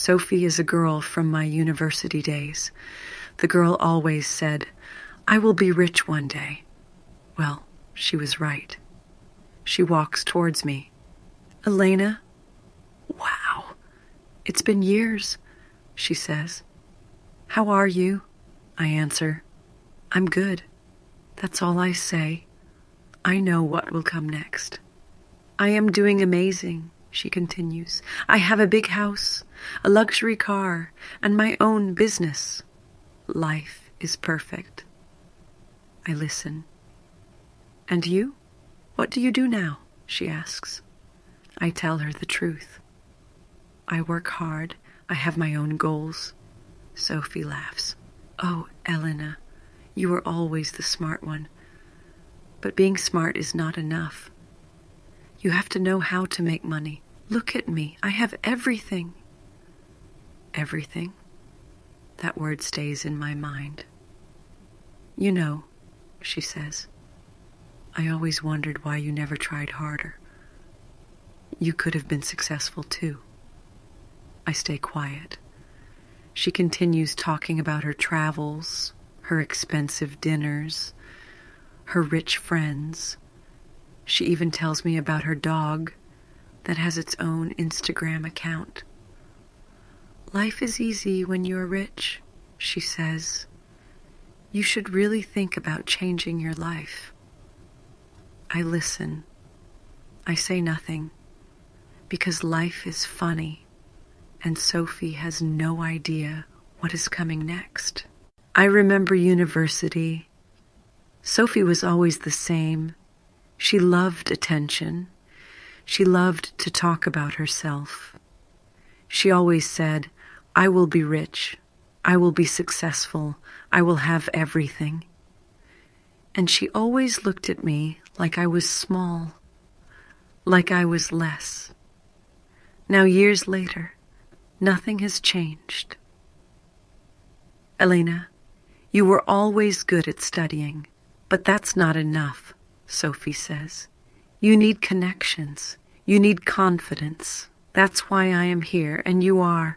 Sophie is a girl from my university days. The girl always said, "I will be rich one day." Well, she was right. She walks towards me. "Elena?" "Wow, it's been years," she says. "How are you?" I answer. "I'm good." That's all I say. I know what will come next. "I am doing amazing," she continues. "I have a big house, a luxury car, and my own business. Life is perfect." I listen. "And you? What do you do now?" she asks. I tell her the truth. "I work hard. I have my own goals." Sophie laughs. "Oh, Elena, you are always the smart one. But being smart is not enough. You have to know how to make money. Look at me. I have everything." Everything? That word stays in my mind. "You know," she says, "I always wondered why you never tried harder. You could have been successful too." I stay quiet. She continues talking about her travels, her expensive dinners, her rich friends. She even tells me about her dog that has its own Instagram account. "Life is easy when you're rich," she says. "You should really think about changing your life." I listen. I say nothing, because life is funny, and Sophie has no idea what is coming next. I remember university. Sophie was always the same. She loved attention. She loved to talk about herself. She always said, "I will be rich. I will be successful. I will have everything." And she always looked at me like I was small, like I was less. Now, years later, nothing has changed. "Elena, you were always good at studying, but that's not enough," Sophie says. "You need connections. You need confidence. That's why I am here, and you are,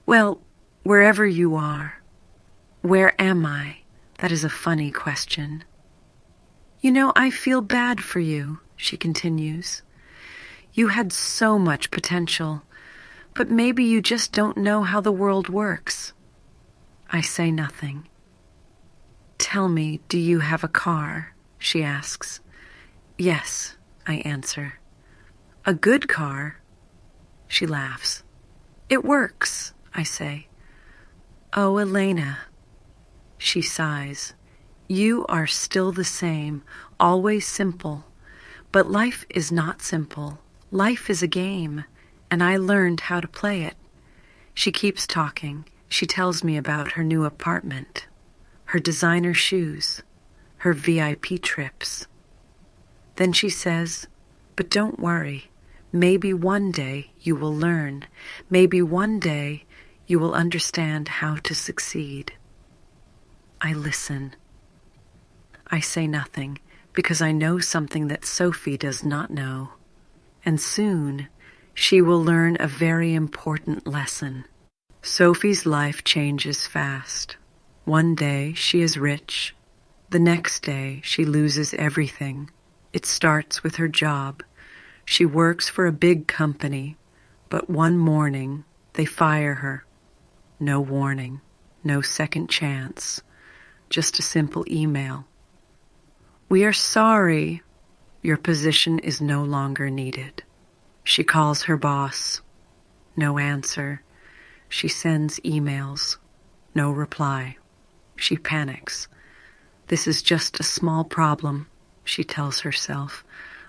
well, wherever you are. Where am I? That is a funny question." "You know, I feel bad for you," she continues. "You had so much potential, but maybe you just don't know how the world works." I say nothing. "Tell me, do you have a car?" she asks. "Yes," I answer. "A good car?" She laughs. "It works," I say. "Oh, Elena." She sighs. "You are still the same, always simple. But life is not simple. Life is a game, and I learned how to play it." She keeps talking. She tells me about her new apartment, her designer shoes, her VIP trips. Then she says, "But don't worry. Maybe one day you will learn. Maybe one day you will understand how to succeed." I listen. I say nothing because I know something that Sophie does not know. And soon she will learn a very important lesson. Sophie's life changes fast. One day she is rich. The next day she loses everything. It starts with her job. She works for a big company, but one morning they fire her. No warning, no second chance, just a simple email. "We are sorry. Your position is no longer needed." She calls her boss. No answer. She sends emails. No reply. She panics. "This is just a small problem," she tells herself.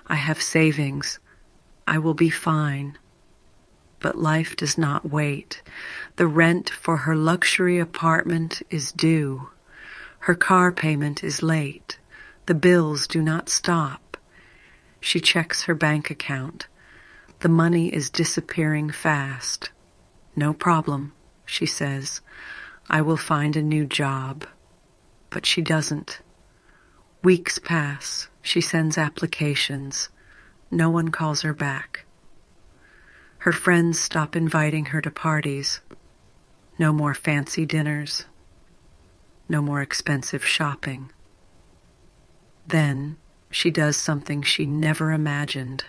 "I have savings. I will be fine." But life does not wait. The rent for her luxury apartment is due. Her car payment is late. The bills do not stop. She checks her bank account. The money is disappearing fast. "No problem," she says. "I will find a new job." But she doesn't. Weeks pass. She sends applications. No one calls her back. Her friends stop inviting her to parties. No more fancy dinners. No more expensive shopping. Then she does something she never imagined.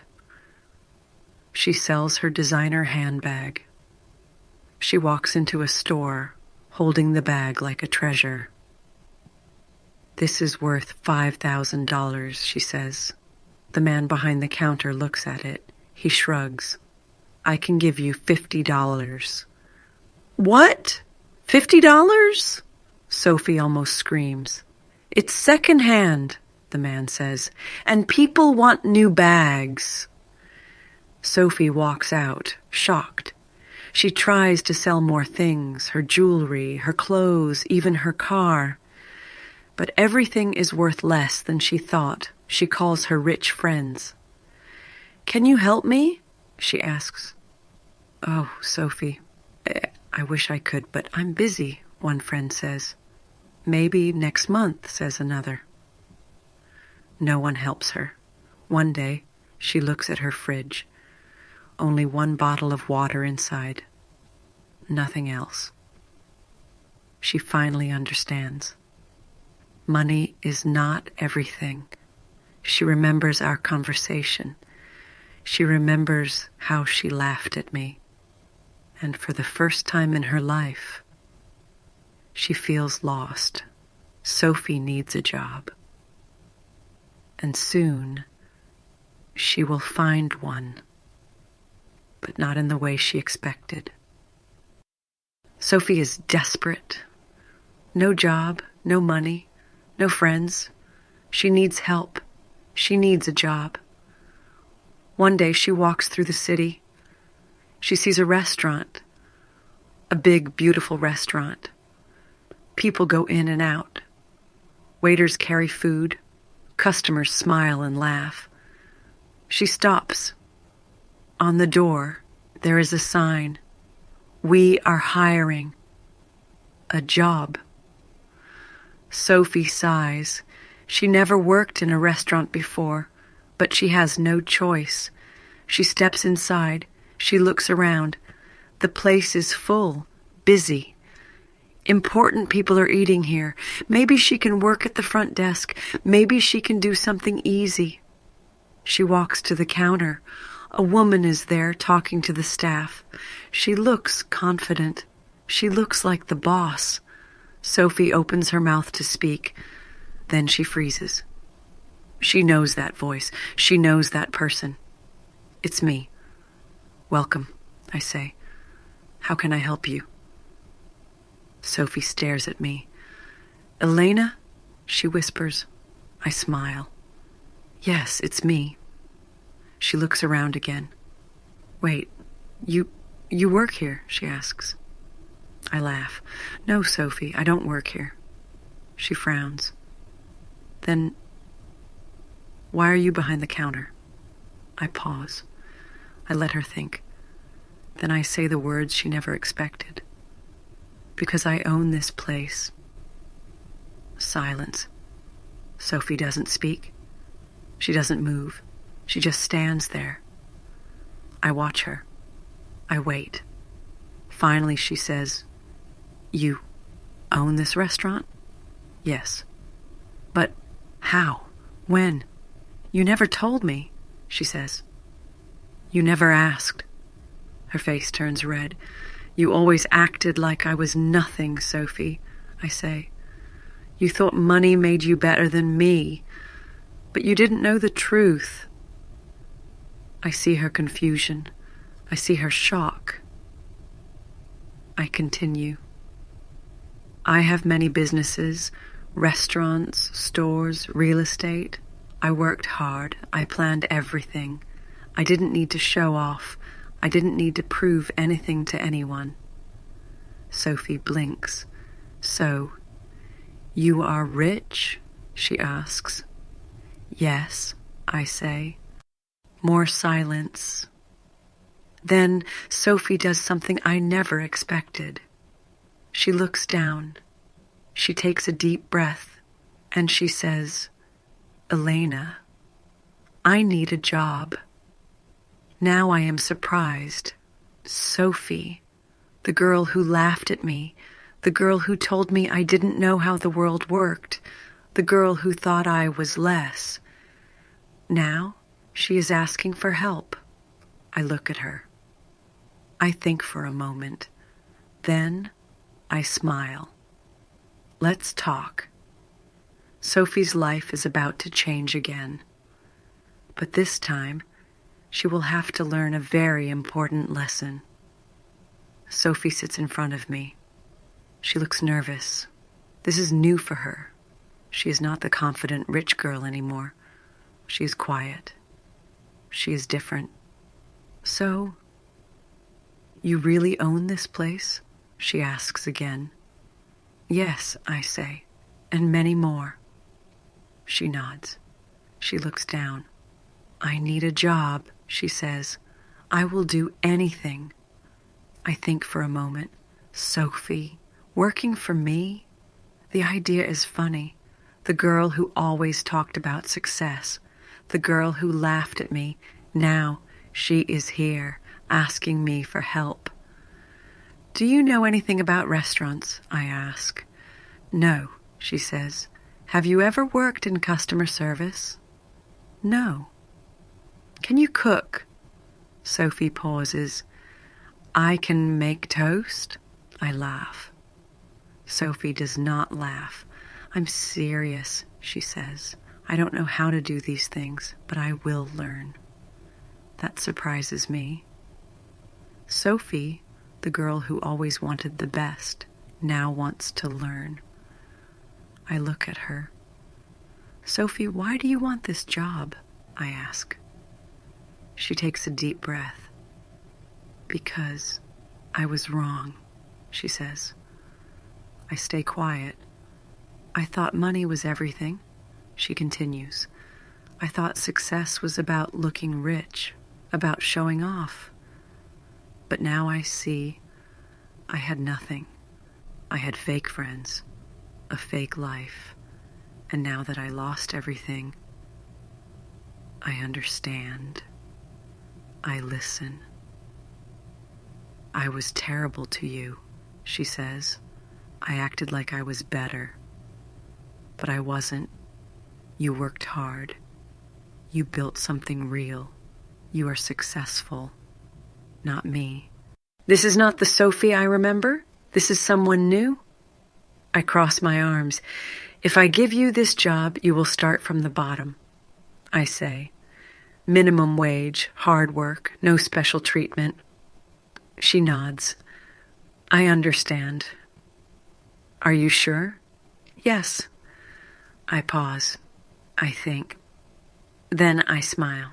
She sells her designer handbag. She walks into a store, holding the bag like a treasure. "This is worth $5,000, she says. The man behind the counter looks at it. He shrugs. "I can give you $50. "What? $50? Sophie almost screams. "It's secondhand," the man says, "and people want new bags." Sophie walks out, shocked. She tries to sell more things, her jewelry, her clothes, even her car. But everything is worth less than she thought. She calls her rich friends. "Can you help me?" she asks. "Oh, Sophie, I wish I could, but I'm busy," one friend says. "Maybe next month," says another. No one helps her. One day, she looks at her fridge. Only one bottle of water inside. Nothing else. She finally understands. Money is not everything. She remembers our conversation. She remembers how she laughed at me. And for the first time in her life, she feels lost. Sophie needs a job. And soon, she will find one, but not in the way she expected. Sophie is desperate. No job, no money, no friends. She needs help. She needs a job. One day she walks through the city. She sees a restaurant, a big, beautiful restaurant. People go in and out. Waiters carry food. Customers smile and laugh. She stops. On the door, there is a sign. "We are hiring." A job. Sophie sighs. She never worked in a restaurant before, but she has no choice. She steps inside. She looks around. The place is full, busy. Important people are eating here. Maybe she can work at the front desk. Maybe she can do something easy. She walks to the counter. A woman is there talking to the staff. She looks confident. She looks like the boss. Sophie opens her mouth to speak. Then she freezes. She knows that voice. She knows that person. "It's me." "Welcome," I say. "How can I help you?" Sophie stares at me. "Elena?" she whispers. I smile. "Yes, it's me." She looks around again. "Wait, you work here?" she asks. I laugh. "No, Sophie, I don't work here." She frowns. "Then why are you behind the counter?" I pause. I let her think. Then I say the words she never expected. "Because I own this place." Silence. Sophie doesn't speak. She doesn't move. She just stands there. I watch her. I wait. Finally she says, "You own this restaurant?" "Yes." "But how? When? You never told me," she says. "You never asked." Her face turns red. "You always acted like I was nothing, Sophie," I say. "You thought money made you better than me, but you didn't know the truth." I see her confusion. I see her shock. I continue. "I have many businesses, restaurants, stores, real estate. I worked hard. I planned everything. I didn't need to show off. I didn't need to prove anything to anyone." Sophie blinks. "So, you are rich?" she asks. "Yes," I say. More silence. Then Sophie does something I never expected. She looks down. She takes a deep breath, and she says, "Elena, I need a job." Now I am surprised. Sophie, the girl who laughed at me, the girl who told me I didn't know how the world worked, the girl who thought I was less. Now she is asking for help. I look at her. I think for a moment. Then I smile. Let's talk. Sophie's life is about to change again. But this time, she will have to learn a very important lesson. Sophie sits in front of me. She looks nervous. This is new for her. She is not the confident rich girl anymore. She is quiet. She is different. So, you really own this place? She asks again. Yes, I say, and many more. She nods. She looks down. I need a job, she says. I will do anything. I think for a moment. Sophie, working for me? The idea is funny. The girl who always talked about success. The girl who laughed at me. Now she is here, asking me for help. Do you know anything about restaurants? I ask. No, she says. Have you ever worked in customer service? No. Can you cook? Sophie pauses. I can make toast? I laugh. Sophie does not laugh. I'm serious, she says. I don't know how to do these things, but I will learn. That surprises me. Sophie, the girl who always wanted the best, now wants to learn. I look at her. Sophie, why do you want this job? I ask. She takes a deep breath. Because I was wrong, she says. I stay quiet. I thought money was everything, she continues. I thought success was about looking rich, about showing off. But now I see I had nothing. I had fake friends, a fake life. And now that I lost everything, I understand. I listen. I was terrible to you, she says. I acted like I was better. But I wasn't. You worked hard. You built something real. You are successful. Not me. This is not the Sophie I remember. This is someone new. I cross my arms. If I give you this job, you will start from the bottom, I say. Minimum wage, hard work, no special treatment. She nods. I understand. Are you sure? Yes. I pause. I think. Then I smile.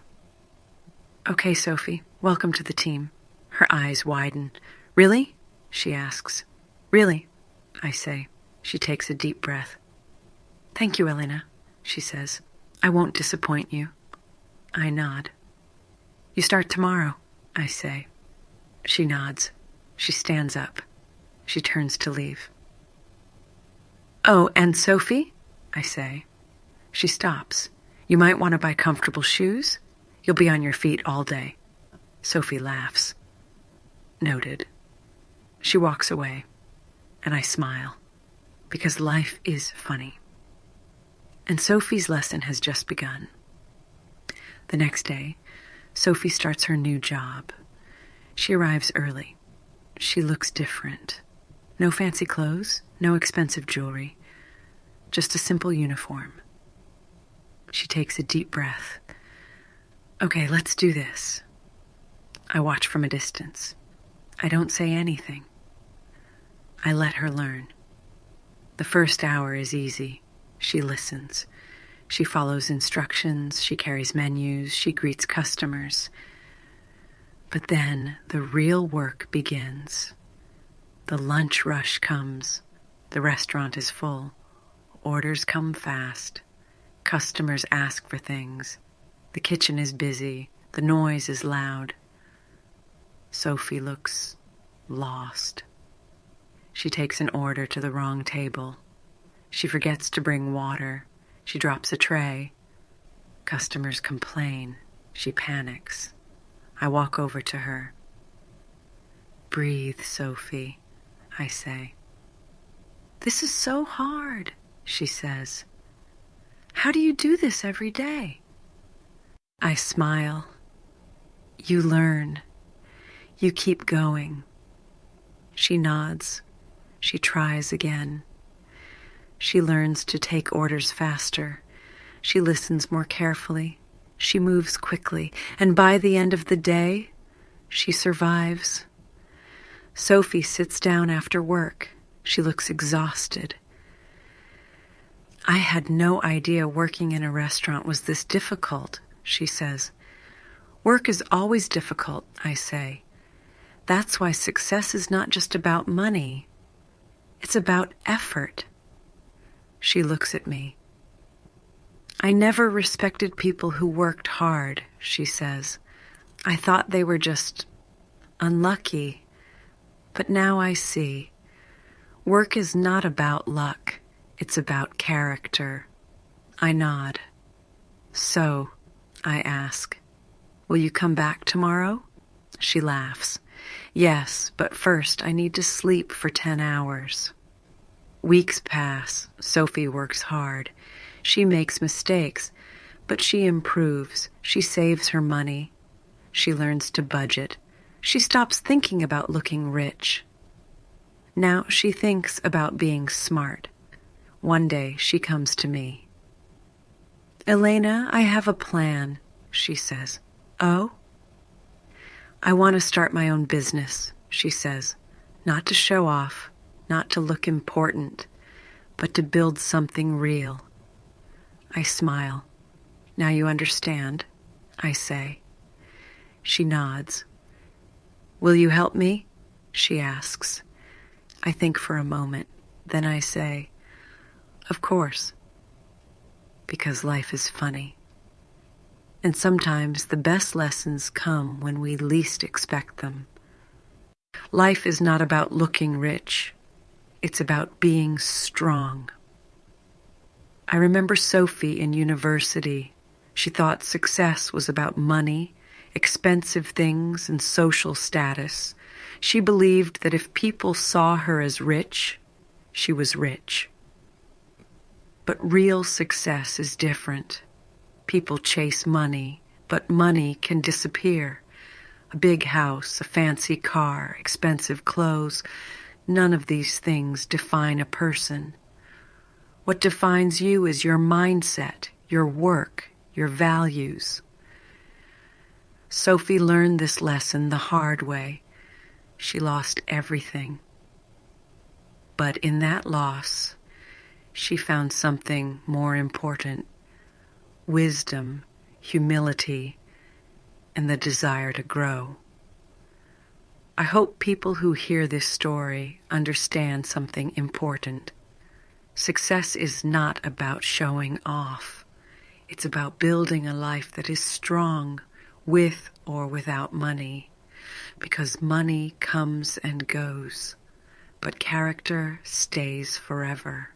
Okay, Sophie, welcome to the team. Her eyes widen. Really? She asks. Really? I say. She takes a deep breath. Thank you, Elena, she says. I won't disappoint you. I nod. You start tomorrow, I say. She nods. She stands up. She turns to leave. Oh, and Sophie? I say. She stops. You might want to buy comfortable shoes. You'll be on your feet all day. Sophie laughs. Noted. She walks away, and I smile, because life is funny. And Sophie's lesson has just begun. The next day, Sophie starts her new job. She arrives early. She looks different. No fancy clothes, no expensive jewelry, just a simple uniform. She takes a deep breath. Okay, let's do this. I watch from a distance. I don't say anything. I let her learn. The first hour is easy. She listens. She follows instructions. She carries menus. She greets customers. But then the real work begins. The lunch rush comes. The restaurant is full. Orders come fast. Customers ask for things. The kitchen is busy. The noise is loud. Sophie looks lost. She takes an order to the wrong table. She forgets to bring water. She drops a tray. Customers complain. She panics. I walk over to her. breathe, Sophie, I say. This is so hard, she says. How do you do this every day? I smile. You learn. You keep going. She nods. She tries again. She learns to take orders faster. She listens more carefully. She moves quickly. And by the end of the day, she survives. Sophie sits down after work. She looks exhausted. I had no idea working in a restaurant was this difficult, she says. Work is always difficult, I say. That's why success is not just about money. It's about effort. She looks at me. I never respected people who worked hard, she says. I thought they were just unlucky. But now I see. Work is not about luck. It's about character. I nod. So, I ask, will you come back tomorrow? She laughs. Yes, but first I need to sleep for 10 hours. Weeks pass. Sophie works hard. She makes mistakes, but she improves. She saves her money. She learns to budget. She stops thinking about looking rich. Now she thinks about being smart. One day she comes to me. Elena, I have a plan, she says. Oh? I want to start my own business, she says. Not to show off, not to look important, but to build something real. I smile. Now you understand, I say. She nods. Will you help me? She asks. I think for a moment. Then I say, of course, because life is funny. And sometimes the best lessons come when we least expect them. Life is not about looking rich. It's about being strong. I remember Sophie in university. She thought success was about money, expensive things, and social status. She believed that if people saw her as rich, she was rich. But real success is different. People chase money, but money can disappear. A big house, a fancy car, expensive clothes, none of these things define a person. What defines you is your mindset, your work, your values. Sophie learned this lesson the hard way. She lost everything. But in that loss, she found something more important: wisdom, humility, and the desire to grow. I hope people who hear this story understand something important. Success is not about showing off. It's about building a life that is strong, with or without money, because money comes and goes, but character stays forever.